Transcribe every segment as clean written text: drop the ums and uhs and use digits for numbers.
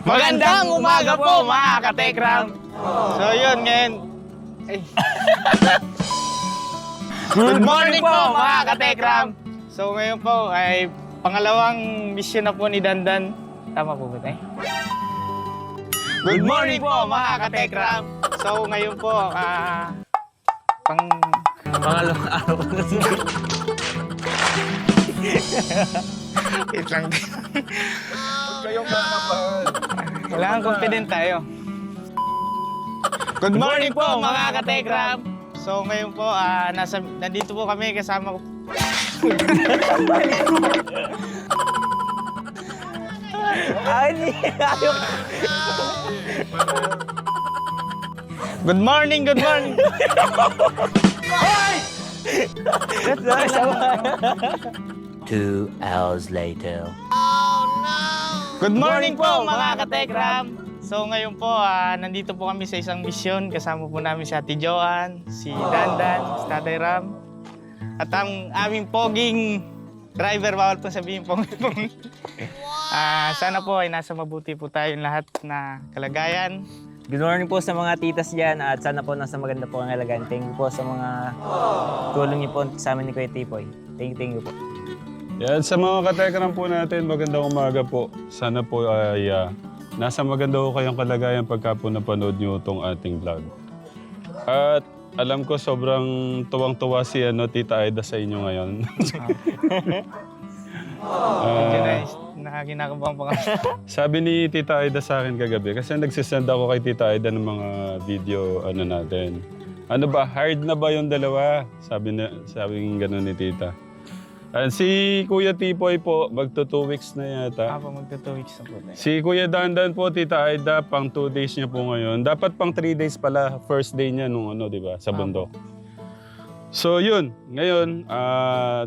Magandang umaga po mga katekram. So yun ngayon. Ay. Good morning po mga katekram. So ngayon po ay pangalawang mission na po ni Dandan. Tama po ba tayo? Good morning po mga katekram. So ngayon po pangalawang araw na Wait lang. Kayong kakabahan. Kailangan confident tayo. Good morning po mga katekram. So ngayon po, nandito po kami kasama ko. Good morning, good morning. That's 2 hours later. Good morning po mga katekram! So ngayon po, nandito po kami sa isang misyon. Kasama po namin si Ate Joan, si Dandan, si Tatay Ram. At ang aming poging driver, bawal po sabihin pong. Sana po ay nasa mabuti po tayong lahat na kalagayan. Good morning po sa mga titas dyan at sana po nasa maganda po ang kalagayan. Thank you po sa mga tulong niyo po sa amin ni Kuya Tipoy. Thank you po. Yan, sa mga katekram po natin, magandang umaga po. Sana po ay nasa maganda po kayong kalagayan pagka po napanood nyo itong ating vlog. At alam ko sobrang tuwang-tuwa si Tita Aida sa inyo ngayon. Medyo nakakinakabahan po kami. Sabi ni Tita Aida sa akin kagabi, kasi nagsisend ako kay Tita Aida ng mga video natin. Ano ba, hard na ba yung dalawa? Sabi gano'n ni Tita. Si Kuya Tipoy po, magto 2 weeks na yata. Magto 2 weeks na po tayo. Si Kuya Dandan po, Tita Aida, pang 2 days niya po ngayon. Dapat pang 3 days pala, first day niya nung di ba, sa bundok. So yun, ngayon,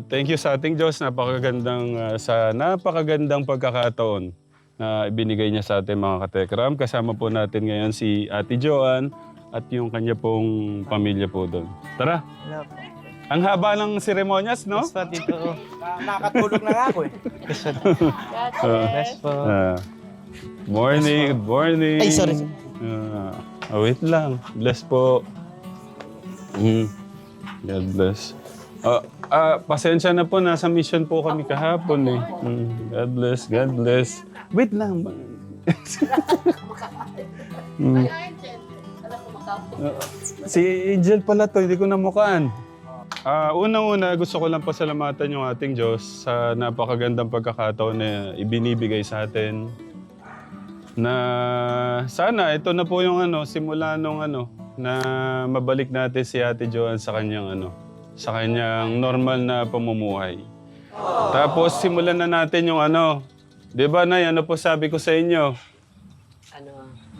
thank you sa ating Diyos, sa napakagandang pagkakataon na ibinigay niya sa ating mga katekram. Kasama po natin ngayon si Ate Joan at yung kanya pong pamilya po doon. Tara! Hello po. Ang haba ng seremonyas, no? Yes po, Tito. Nakatulog na nga ako eh. Yes po. Morning, good morning. Ay, sorry. Wait lang. Bless po. God bless. Pasensya na po, nasa mission po kami kahapon eh. God bless, God bless. Wait lang. Si Angel pala to, hindi ko namukaan. Unang-una, gusto ko lang pasalamatan yung ating Diyos sa napakagandang pagkakataon na ibinibigay sa atin. Na sana ito na po yung simula nung na mabalik natin si Ate Joan sa kanyang sa kanyang normal na pamumuhay. Tapos simulan na natin yung 'di ba Nay, ano po sabi ko sa inyo?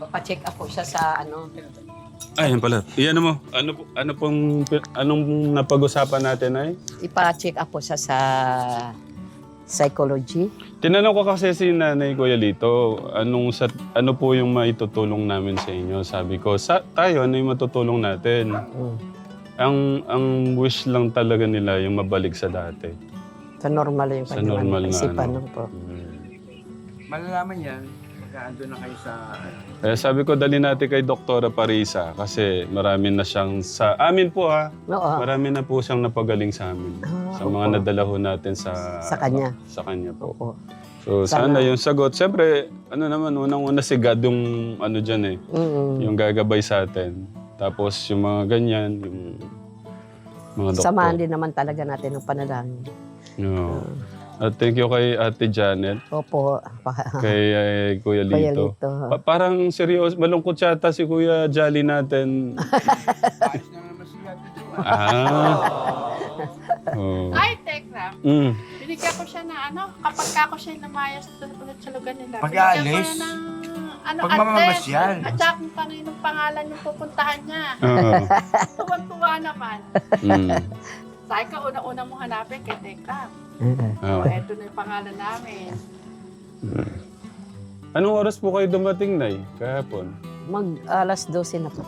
Pa-check up po siya sa Ayun pala. Iyan mo. Anong napag-usapan natin ay? ipa-check up po siya sa psychology. Tinanong ko kasi si Nanay Kuya Lito, ano po yung maitutulong namin sa inyo? Sabi ko, tayo, ano yung matutulong natin? Ang wish lang talaga nila yung mabalik sa dati. Sa normal yung Sa normal na isipan po. Malalaman yan pagka ando na kayo sa... Sabi ko, dali natin kay Doktora Parisa kasi marami na siyang amin po Oo. marami na po siyang napagaling sa amin. Sa mga nadala ho natin sa kanya. Sa kanya po. Opo. So sana yung sagot. Siyempre, unang-una si God yung dyan eh. Yung gagabay sa atin. Tapos yung mga ganyan, yung mga doktor. Samahan din naman talaga natin ng panalangin. No. At thank you kay Ate Janet, Opo. kay Kuya Kuya Lito. Lito. Parang seryoso, malungkot yata si Kuya Jolly natin. Oh. Ay, Tekram. Binigyan ko siya na kapag ako siya namayas ulit sa lugar nila. Pag-aalis? Binigyan ko na ng Pagmamamasyal. At saka kung paninong pangalan yung pupuntahan niya. Tuwan-tuwa naman. Sabi ka, una-una mo hanapin kay Tekram. Oh. Eto na yung pangalan namin. Anong oras po kayo dumating, Nay? Kahapon? Alas 12 na po.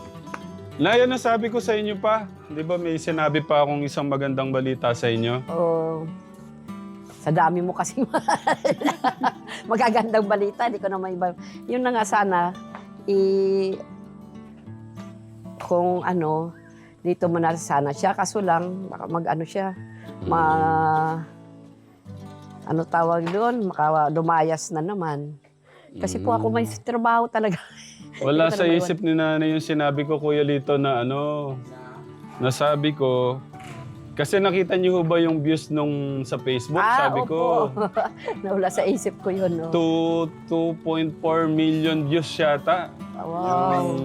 Nay, ano sabi ko sa inyo pa? Di ba may sinabi pa akong isang magandang balita sa inyo? Sa dami mo kasi magagandang balita, di ko na may iba. Yun na nga sana, kung ano, dito mo na sana siya. Kaso lang, baka mag-ano siya, ano tawag doon, lumayas na naman. Kasi po ako may trabaho talaga. Wala Hindi ko sa na isip ni nanay yung sinabi ko, Kuya Lito, na ano, nasabi ko, kasi nakita niyo ba yung views nung sa Facebook? Sabi ko, opo. Nawala sa isip ko yun. No? 2.4 million views yata. Wow.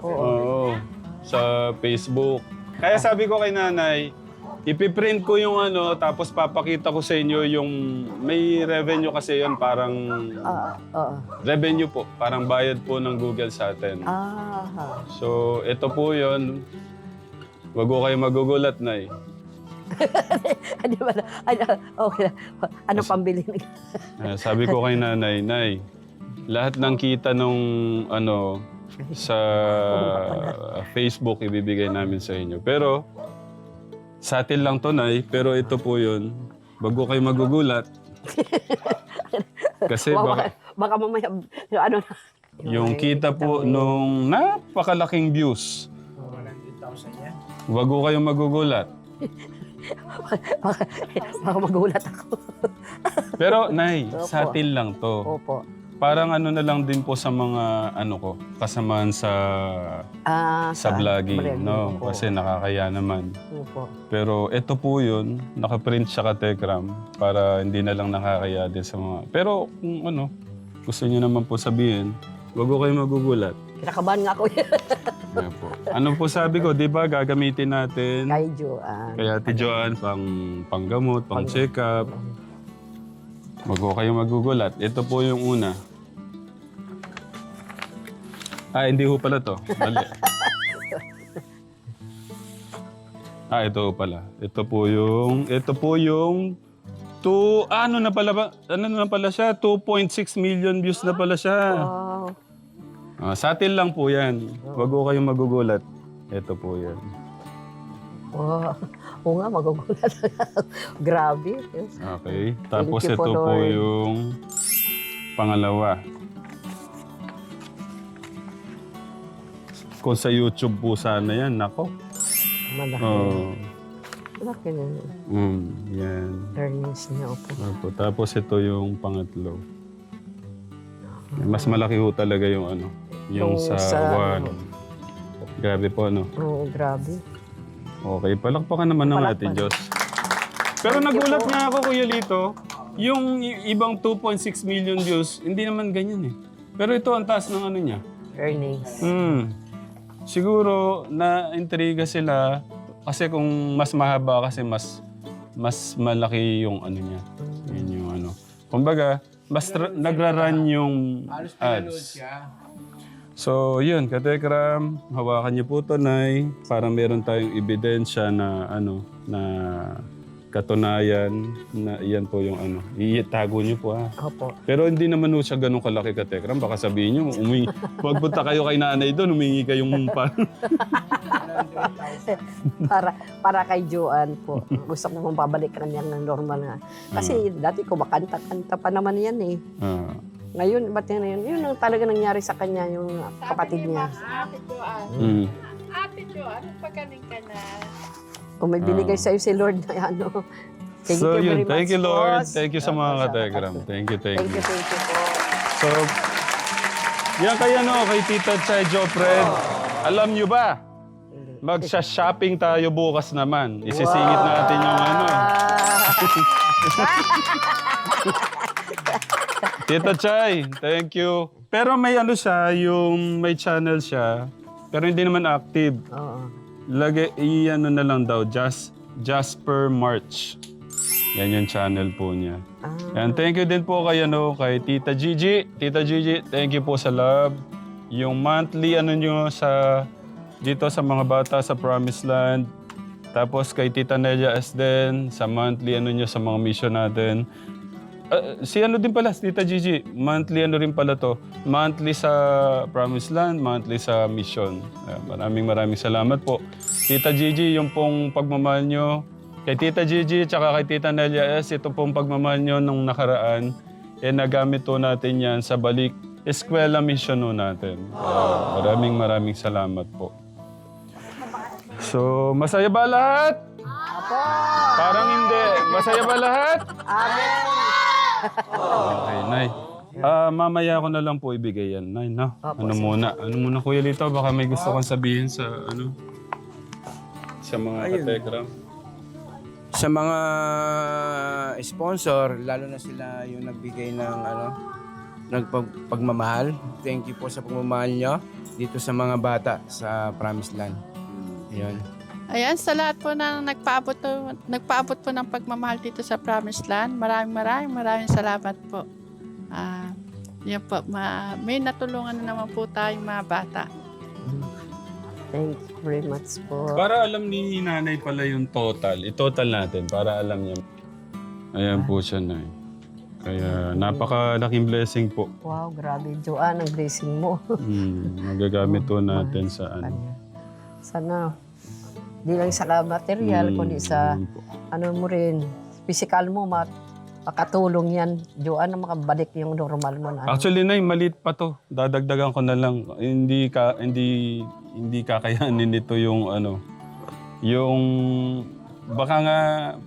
Oo. Oo, sa Facebook. Kaya sabi ko kay nanay, ipiprint ko yung ano, tapos papakita ko sa inyo yung may revenue kasi yun, parang Oo. revenue po, parang bayad po ng Google sa atin. So, ito po yun. Wag ko kayo magugulat, Nay. Di ba? Okay. Ano pambili? Sabi ko kay nanay, Nay, lahat ng kita nung ano, sa Facebook ibibigay namin sa inyo. Pero, sa atin lang to, Nay, pero ito po yun. Wag ko kayo magugulat. Kasi Baka mamaya, ano na. yung kita po nung napakalaking views. Wag ko kayo magugulat. Baka magulat ako. Pero, Nay, Opo. sa atin lang to. Opo. Parang ano na lang din po sa mga ano ko, kasamaan sa vlogging, no? Opo. Kasi nakakaya naman. Opo. Pero ito po yun, nakaprint siya ka Tekram para hindi na lang nakakaya din sa mga... Pero kung ano, gusto niyo naman po sabihin, wag ko kayo magugulat. Kinakabahan nga ako yan. Yan po. Ano po sabi ko, di ba gagamitin natin Kay Joanne. kaya Ate Joanne panggamot, pang check-up. Wag ko kayo magugulat. Ito po yung una. Hindi ho pala to. Mali. Ito ho pala. Ito po yung ano na pala ba? Ano na pala siya? 2.6 million views na pala siya. Wow. Sa atin lang po yan. Wag ko kayong magugulat. Ito po yan. Wow. Oo nga, magugulat. Grabe. Okay. Tapos you ito po, po Lord. yung pangalawa. Kung sa YouTube po sana yan, nako. Malaki. Oh. Malaki na. Yan. Earnings niya, opo. Opo. Tapos ito yung pangatlo. Mas malaki ho talaga yung ano. Yung Yung sa sa- one. Grabe po, no? Oo, grabe. Okay, palakpakan naman ng ating Diyos. Pero nagulat nga ako, Kuya Lito, yung ibang 2.6 million views, hindi naman ganyan eh. Pero ito, ang taas ng ano niya. Earnings. Siguro, na-intriga sila kasi kung mas mahaba kasi mas malaki yung ano niya. Yun yung ano. Kumbaga, mas nagra-run yung ads. So, yun, Katekram, hawakan niyo po to, Nay. Para meron tayong ebidensya na ano, na katunayan na iyan po yung ano. Itago niyo po, ha. Opo. Pero hindi naman po siya ganun kalaki, Katekram. Baka sabihin niyo, pagpunta kayo kay nanay doon, humingi kayong para kay Joanne po. Gusto ko pong babalik na niya ng normal na. Kasi dati ko makanta-kanta pa naman yan eh. Ngayon, ba't yun? Yun ang talaga nangyari sa kanya, yung kapatid niya. Ate Joanne, Ate Joanne, pagaling ka na. Kung may binigay sa'yo si Lord na ano. Thank So, you very yun. Thank much, you, Lord. boss. Thank you sa mga Opo, Katekram. Thank you. Thank you po. So, yan kaya no, kay Tita Chay Jofred. Alam nyo ba, magsha-shopping tayo bukas naman. Isisingit natin yung ano. Tita Chay, thank you. Pero may ano siya, yung may channel siya, pero hindi naman active. Oo. Lagi, i-ano na lang daw, Jasper March. Yan yung channel po niya. And thank you din po kay, kay Tita Gigi. Tita Gigi, thank you po sa love. Yung monthly nyo dito sa mga bata sa Promised Land. Tapos kay Tita Nelia S. din, sa monthly nyo sa mga mission natin. Si din pala, Tita Gigi, monthly rin pala to. Monthly sa Promised Land, monthly sa mission. Maraming salamat po. Tita Gigi, yung pong pagmamahal nyo, Kay Tita Gigi tsaka kay Tita Nelia S, ito pong pagmamahal nyo nung nakaraan, nagamit po natin yan sa balik eskwela mission po natin. Maraming salamat po. So, masaya ba lahat? Apo! Parang hindi. Masaya ba lahat? Amen! Okay, Nay. Mamaya ko na lang po ibigay yan, Nay, no? Opo, Ano muna, Kuya Lito? Baka may gusto kong sabihin sa, sa mga katekram. Sa mga sponsor, lalo na sila yung nagbigay ng pagmamahal. Thank you po sa pagmamahal nyo dito sa mga bata sa Promised Land. Ayun. Ayan, sa lahat po na nagpaabot po ng pagmamahal dito sa Promised Land, maraming salamat po. Yan po, may natulungan na naman po tayong mga bata. Thank you very much po. Para alam ni Nanay pala yung total. I-total natin para alam niya. Ayan po siya, Nay. Kaya napakalaking blessing po. Wow, grabe. Joanne, ang blessing mo. Magagamit po natin sa Sana, di lang sa material, kundi sa mo rin, physical mo, makatulong yan. Joanne, na makabalik yung normal mo na. Actually, Nay, maliit pa to. Dadagdagan ko na lang. Hindi kakayanin nito yung yung baka nga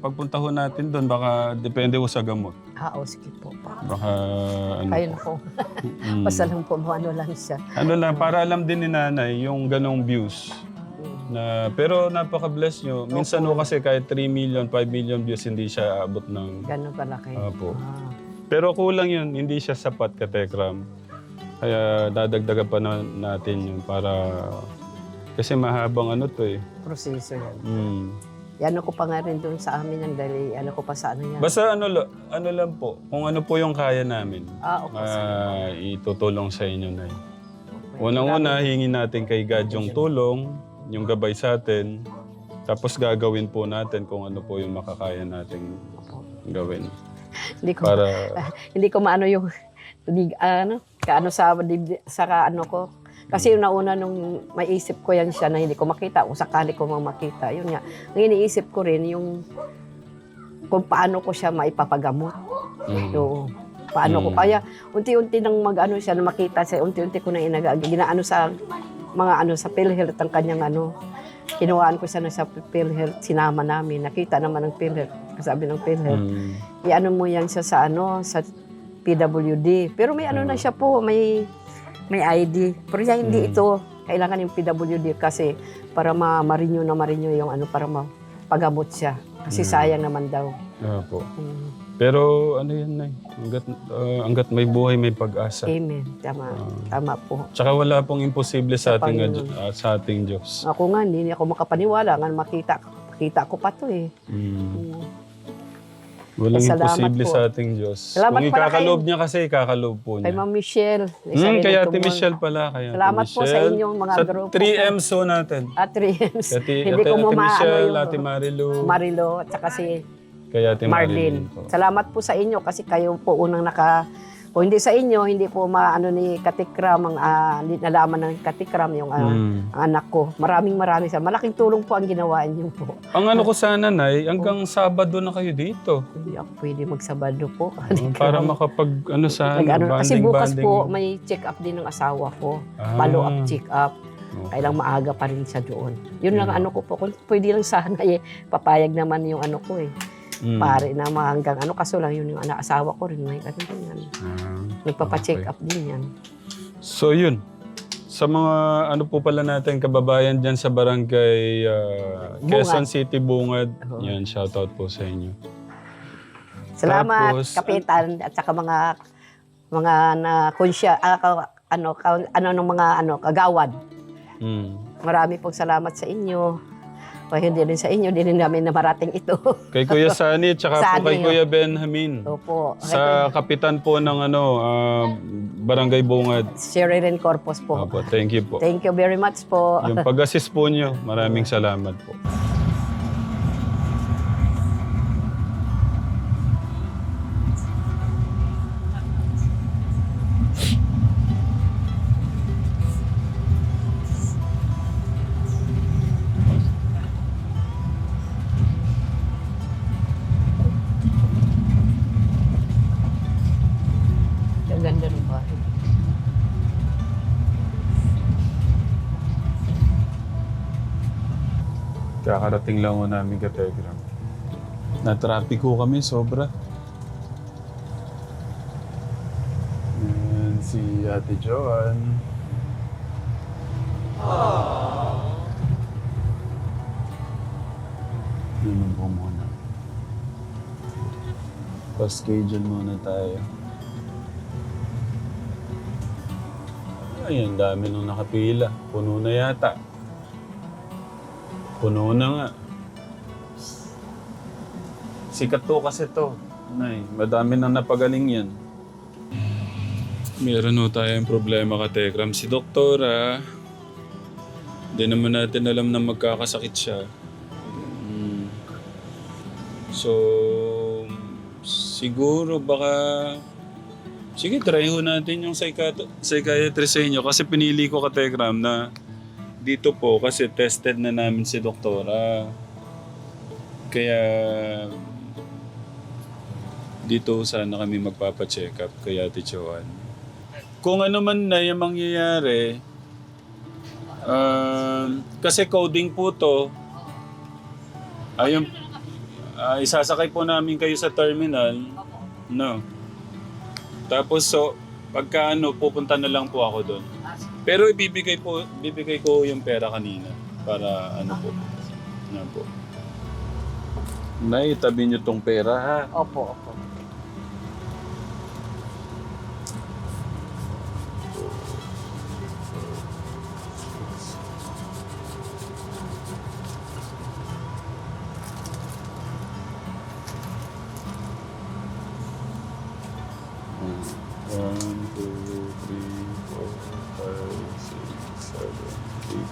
pagpunta ho natin doon, baka depende ho sa gamot. Sige po. Baka Ayun po. Basta lang po, lang siya. lang, para alam din ni Nanay yung ganong views. Pero napaka-bless nyo. Minsan ho kasi kahit 3 million, 5 million views, hindi siya aabot ng... Gano'n kalaki. Opo. Pero kulang yun, hindi siya sapat ka Tekram. Kaya dadagdagan pa natin yun para... Kasi mahabang Proseso yan. Yan ko pa nga rin doon sa amin yan dahil ko pa sa yan. Basta ano lang po, kung ano po yung kaya namin. Okay. Itutulong sa inyo, Nay. Unang-una, hingin natin kay God yung tulong, yung gabay sa atin. Tapos gagawin po natin kung ano po yung makakaya nating gawin. Hindi ko maano yung sa ko. Kasi yung nauna nung maisip ko yan siya na hindi ko makita, o sakali ko makita, yun nga. Ang iniisip ko rin yung kung paano ko siya maipapagamot. Paano ko. Kaya unti-unti nang siya na makita siya, unti-unti ko na ginaano sa mga sa PhilHealth ang kanyang kinuhaan ko siya na sa PhilHealth, sinama namin. Nakita naman ng PhilHealth, sabi ng PhilHealth, mo yan siya sa sa PWD. Pero may na siya po, may ID. Pero hindi ito kailangan yung PWD kasi para ma-renew yung para mapagamot siya. Kasi sayang naman daw. Opo. Pero yan, Nay. Hanggat may buhay, may pag-asa. Amen. Tama po. Tsaka wala pong imposible sa ating Diyos. Ako nga, hindi ako makapaniwala nga makita ko pa to eh. Walang Salamat imposible po. sa ating Diyos. Salamat Kung pala ikakaloob niya kasi, ikakaloob po Kay niya. Ma'am Michelle. Kaya Ate Michelle pala. Salamat po sa inyong mga sa grupo. 3Ms ho natin. 3Ms. Hindi ko mo Michelle, Ate Marilo, at saka si kaya Ate Marlene. po. Salamat po sa inyo kasi kayo po unang kung hindi sa inyo, hindi po ni Katikram, hindi nalaman ng Katikram yung anak ko. Maraming sa malaking tulong po ang ginawa niyo po. Ang ko sana, Nay, hanggang Sabado na kayo dito. Hindi ako pwede magsabado po. Para makapag kasi bukas banding. po may check-up din ng asawa ko. Follow-up check-up. Kailang maaga pa rin siya doon. Yun lang ko po. Kung pwede lang sana papayag naman yung ko pare na hanggang kaso lang yun yung asawa ko rin. May ganun din yan. Nagpapacheck up din yan. So yun. Sa mga po pala natin kababayan dyan sa barangay Quezon City, Bungad. Yan, shoutout po sa inyo. Salamat, Tapos, Kapitan, at saka mga kagawad. Marami pong salamat sa inyo. Kaya hindi rin sa inyo, din namin na marating ito. Kay Kuya Sani, tsaka po kay Kuya Benjamin. Opo. Sa kapitan po ng Barangay Bungad. Sherilyn Corpus po. Opo, thank you po. Thank you very much po. Yung pag-assist po nyo, maraming salamat po. Kakarating lang ho namin ka Telegram. Na-traffic ho kami sobra. Yan si Ate Joan. Yun po muna. Pa-schedule muna tayo. Ay, ang dami nung nakapila. Puno na yata. Puno na nga. Sikat to kasi to. Nay, madami nang napagaling yan. Meron ho tayong problema ka Tekram. Si Doktora, hindi naman natin alam na magkakasakit siya. So, siguro baka... Sige, try ho natin yung psychiatrist sa inyo. Kasi pinili ko ka Tekram na dito po kasi tested na namin si Doktora. Kaya dito sana kami magpapacheck up kay Ate Joan. Kung ano man na yung mangyayari, kasi coding po to, ayun, isasakay po namin kayo sa terminal, no? Tapos so, pagka ano, pupunta na lang po ako doon. Pero bibigay ko yung pera kanina para ano po. Ano po. Nay, tabi niyo tong pera ha. Opo. One, two, three, four, five, six, seven, 8,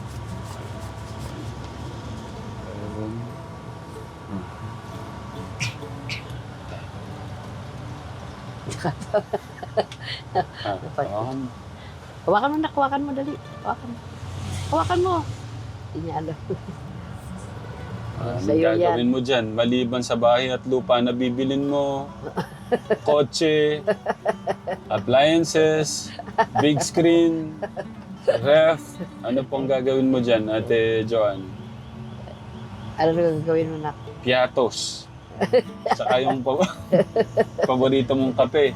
11. Hawakan mo na, hawakan mo dali. Hawakan mo. Hindi niya alam. Anong Sa'yo yan. gagawin mo dyan? Maliban sa bahay at lupa na bibilin mo, kotse, appliances, big screen, ref, ano pong gagawin mo dyan, Ate Joan? Ano na gagawin mo na? Piatos. Saka yung paborito mong kape.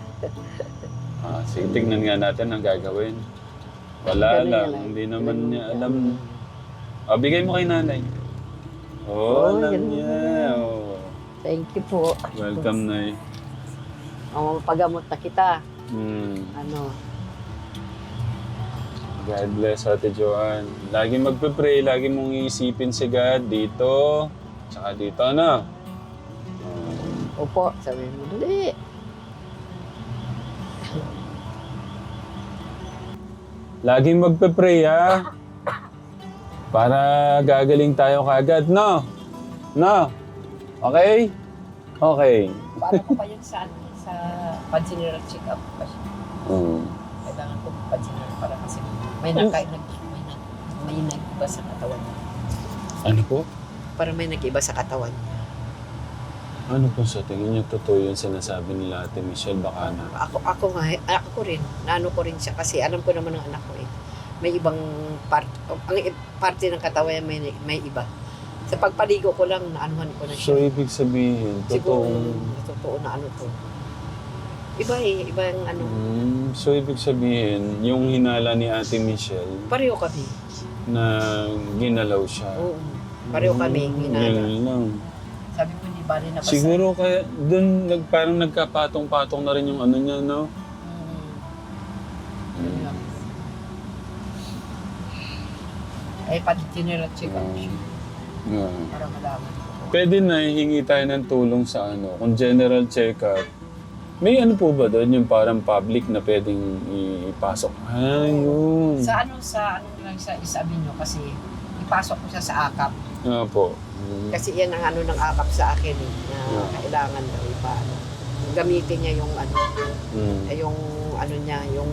Sige, tignan nga natin ang gagawin. Wala Ganun lang, lang. hindi naman Ganun niya lang. alam. Bigay mo kay nanay. Alam ganun niya. lang. Oh. Thank you po. Welcome, Nay. Mapagamot na kita. Ano, God bless, Ate Joan. Lagi magpe-pray, lagi mong iisipin si God dito, tsaka dito, ano? opo, sabi mo dali. Laging magpe-pray, ha? Para gagaling tayo kagad, no? No? Okay? Okay. Para ko pa yun sa pansineral check-up pa siya. Kailangan ko pansineral para kasi may nag-iba sa katawan niya. Ano po? Para may nag-iba sa katawan niya. Ano po sa tingin niyo totoo yung sinasabi nila Ate Michelle? Baka na. Ako rin, naano ko rin siya kasi alam ko naman ng anak ko eh. May ibang parte ng katawan niya may iba. Sa pagpaligo ko lang, naanuhan ko na So, siya. ibig sabihin, Siguro, totoong... totoo na ano to. Iba eh, iba yung ano. So, ibig sabihin, yung hinala ni Ate Michelle Pareho kami. na ginalaw siya. Oo. Pareho kami, ginala. Yun lang. Sabi ko, di bali na basta. Siguro kaya doon parang nagkapatong-patong na rin yung ano niya, no? Yun lang. Eh, pati general check-up siya. Yeah. Para malaman ko. Pwede na hingi tayo ng tulong sa ano, kung general check-up. May ano po ba doon yung parang public na pwedeng ipasok? Ayun. Sa ano lang sa isabi nyo kasi ipasok ko siya sa akap. Nga po. Kasi yan ang ano ng akap sa akin eh, na kailangan daw ipaano. Gamitin niya yung ano, yung ano niya, yung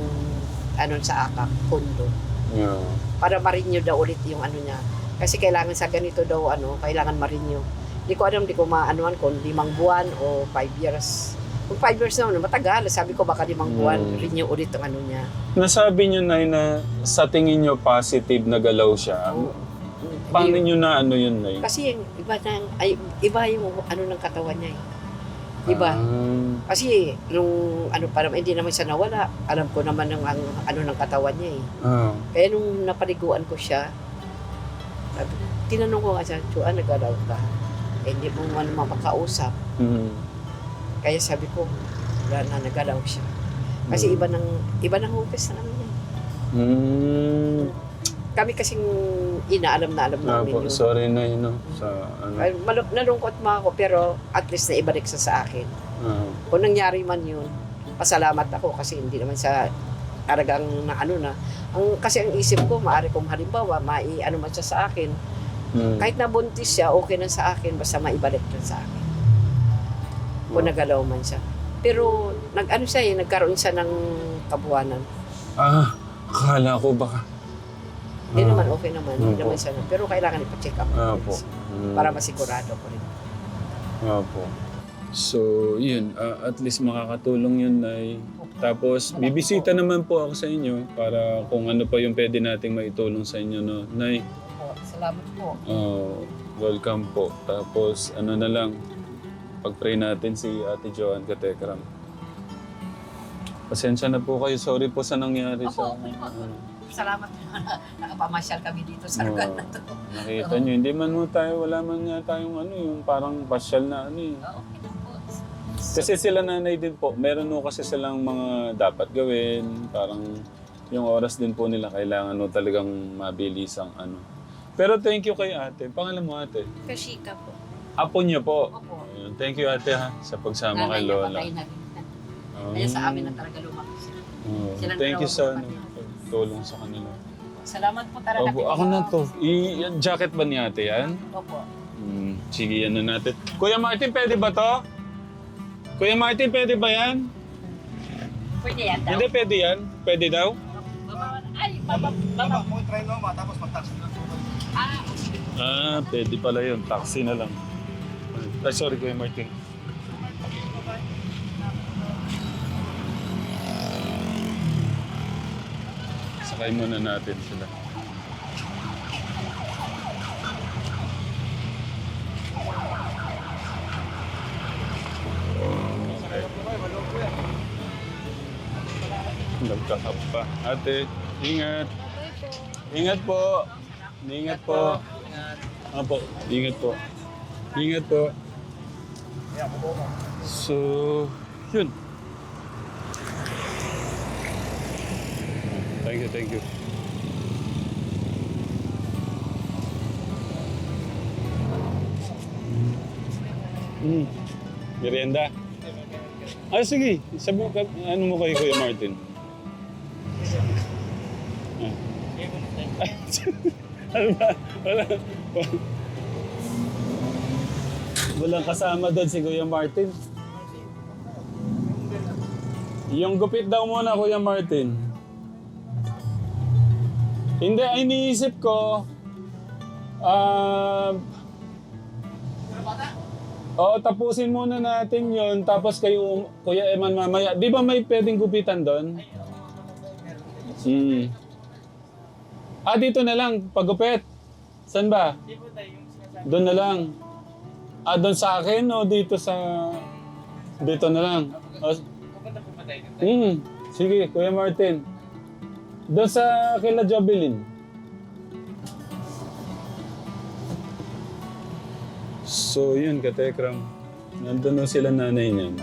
ano sa akap, kondo. Yeah. Para ma-renew daw ulit yung ano niya. Kasi kailangan sa ganito daw ano, kailangan ma-renew. Hindi ko alam, hindi ko maanuan kung 5 buwan o 5 years. Kung 5 years na, matagal. Sabi ko baka 5 buwan, renew ulit ang ano niya. Nasabi niyo na sa tingin niyo positive na galaw siya. Paano nyo na ano yun, Nay? Kasi yung iba yung ano ng katawan niya eh. Iba. Kasi nung ano pa naman, hindi naman siya nawala. Alam ko naman ang ano ng katawan niya eh. Kaya nung napaliguan ko siya, sabi, tinanong ko nga siya, Joan, nagalaw ka? Eh, hindi mo man mapakausap. Kaya sabi ko, wala na, nagalaw siya. Kasi iba ng hupes na ano niya. Kami kasing inaalam na alam namin yun. Sorry na yun, no? Sa ano. Ay, nalungkot mga ako, pero at least naibalik siya sa akin. Kung nangyari man yun, pasalamat ako kasi hindi naman sa aragang na ano na. Kasi ang isip ko, maaari kung halimbawa, ano man siya sa akin, kahit nabuntis siya, okay na sa akin, basta maibalik na sa akin. Kung nagalaw man siya. Pero nagkaroon siya ng kabuwanan. Akala ko baka. Hindi naman, okay naman. Hindi naman siya. Pero kailangan ipa-check up. Para masigurado ko rin. Opo. So, yun. At least makakatulong yun, Nay. Tapos, bibisita naman po ako sa inyo para kung ano pa yung pwede nating maitulong sa inyo, no? Nay, Salamat po. welcome po. Tapos, ano na lang, pag-pray natin si Ate Joan Katekram. Pasensya na po kayo. Sorry po sa nangyari sa... Salamat na nakapamasyal kami dito sa lugar na to. Nakita nyo, hindi man mo tayo, wala man nga tayong ano, yung parang pasyal na ano eh. Kasi sila nanay din po, meron mo kasi silang mga dapat gawin, parang yung oras din po nila kailangan no talagang mabilis ang ano. Pero thank you kay ate. Pangalan mo ate? Kashika po. Apo niyo po. Opo. Ayun, thank you ate ha, sa pagsama kay Nanay niya Lola. patay na rin. Kaya sa amin na talaga lumaki siya. Silang Thank you dalawa sa po tulong sa kanila. Salamat po talaga. Opo, ako na to. Yung jacket ba ni ate yan? Opo. Sige, ano natin. Kuya Martin, pwede ba to? Kuya Martin, pwede ba yan? Pwede yan daw. Hindi, pwede yan. Pwede daw? Ay, baba. Pwede pala yun. Taxi na lang. Ay, sorry, Kuya Martin. Sakay muna natin sila. Nagkakap pa. Ate, ingat. Ingat po. Ingat po. Apo, ingat po. Ingat po. So, yun. Thank you, thank you. Merienda? Sige. Sabi mo, ano mo kay Kuya Martin? Ano ba? Walang kasama doon si Kuya Martin. Yung gupit daw muna, Kuya Martin. Hindi, ay iniisip ko, tapusin muna natin yon tapos kayo, Kuya Eman, mamaya. Di ba may pwedeng gupitan doon? Dito na lang, pagupit. Saan ba? Doon na lang. Doon sa akin o dito sa... Dito na lang. Sige, Kuya Martin. Doon sa kila Jovelyn. So yun, Katekram. Nandun na sila nanay niyan.